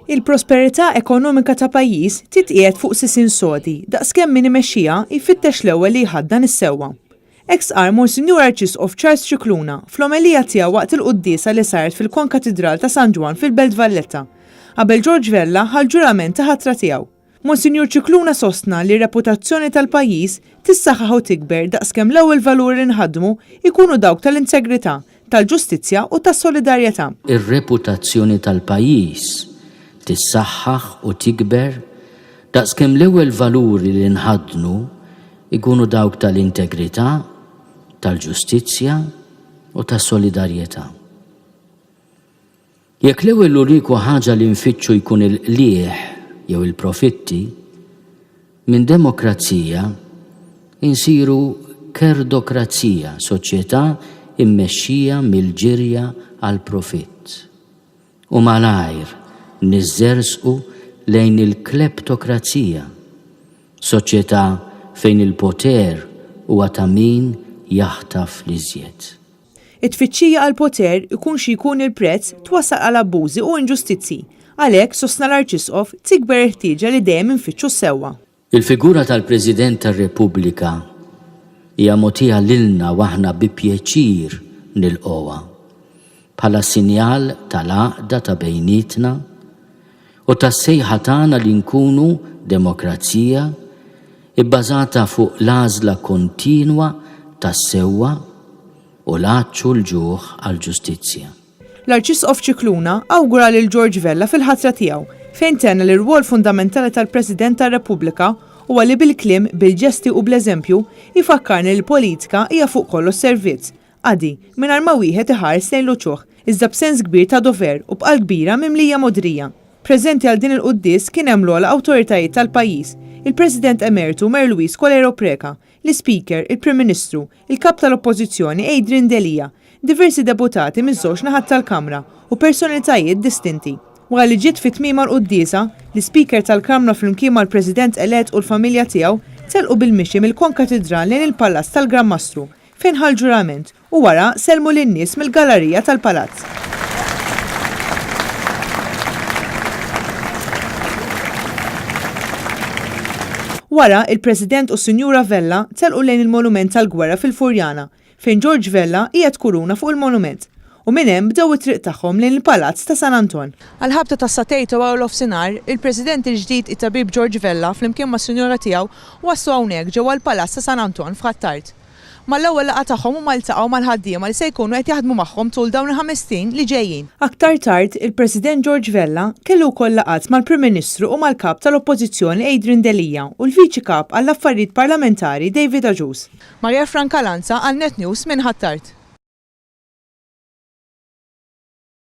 Il-prosperità ekonomika ta' pajjiż titqiegħed fuq sisin sodi, daqskemm min imexxiha jfittex l-ewwel li jħaddan is-sewwa. Ex-qar Monsinjur Arċisqof Charles Cicluna fl-omelija tiegħu waqt il-quddiesa li saret fil-Konkatedral ta' San Ġwan fil-Belt Valletta qabel George Vella ħal-ġurament ta' ħatra tiegħu. Monsinjur Cicluna sostna li r-reputazzjoni tal-pajjiż tissaħħaħ u tikber daqskemm l-ewwel valuri nħaddmu ikunu dawk tal-integrità, tal-ġustizzja u tas-solidarjetà. Ir-reputazzjoni tal-pajjiż tissaħħaħ u tikber daqskemm l-ewwel valuri li nħaddnu ikunu dawk tal-integrità, tal-ġustizzja u tas-solidarjetà. Jekk l-ewwel uniku ħaġa li nfittxu jkun il-qlieħ jew il-profitti, minn demokrazija insiru kerdokrazija, soċjetà immexxija mill-ġirja għal profitt. U malajr niżżersqu lejn il-kleptokrazija, soċjetà fejn il-poter huwa ta' min jaħtaf l-iżjed. It-tfittxija għal poter ikun xi jkun il-prezz twassal għal abbużi u inġustizzi. Għalhekk sostna l-Arċisqof tikber il-ħtieġa li dejjem infittxu sewwa. Il-figura tal-President tar-Repubblika hija mogħtija lilna waħna bi pjaċir nilqgħuha bħala sinjal tal-għaqda ta' bejnietna u tas-sejħa tagħna li nkunu demokrazija ibbażata fuq l-għażla kontinwa tas-sewwa u l-għaġġu l-ġuħ għall-ġustizzja. L-Arċisqof Cicluna awgura lil George Vella fil-ħatra tiegħu fejn tenna li r-rwol fundamentali tal-President tar-Repubblika huwa li bil-kliem, bil-ġesti u bl-eżempju jfakkarni li l-politika hija fuq kollox servizz, għadi mingħajr ma wieħed iħares lejn l-uċuħ, iżda b'sens kbir ta' dover u bqal kbira mimlija modrija. Preżenti għal din il-quddies kien hemm l-ogħla awtoritajiet tal-pajjiż, il-President Emertu Mer Luis Colero Preca, l-Speaker, il-Prim Ministru, il-Kap tal-Oppożizzjoni Adrian Delija, diversi deputati miż-żewġ naħat tal-Kamra u personalitajiet distinti. Wara li ġiet fit-tmiem l-quddiesa, l-Speaker tal-Kamra flimkien mal-President elett u l-familja tiegħu telqu bil-mixi mill-Konkatedral lejn il-Palazz tal-Gran Mastru fejn ħal-ġurament u wara selmu lin-nies mill-gallerija tal-Palazz. Wara, il-President u s-Sinjura Vella telqu lejn il-Monument tal-Gwerra fil-Furjana fejn George Vella qiegħed kuruna fuq il-monument u minn hemm bdew it-triq tagħhom lejn il-Palazz ta' San Anton. Għal-ħabta ta' satejta wara l-ofsinhar, il-President il-ġdid it-tabib George Vella flimkien mas-Sinjura tiegħu waslu hawnhekk ġewwa l-Palazz ta' San Anton f'Ħattart. Mal-ewwel laqgħa tagħhom huma ltaqgħu mal-ħaddiema li se jkunu qed jaħdmu magħhom tul dawn il-5 snin li ġejjin. Aktar tard, il-President George Vella kellu wkoll laqgħat mal-Prim Ministru u mal-Kap tal-Oppożizzjoni Adrian Delija u l-Viċi Kap għall-Affarijiet Parlamentari David Aġus. Marja Franca Lanza għal Net News minn Ħattart.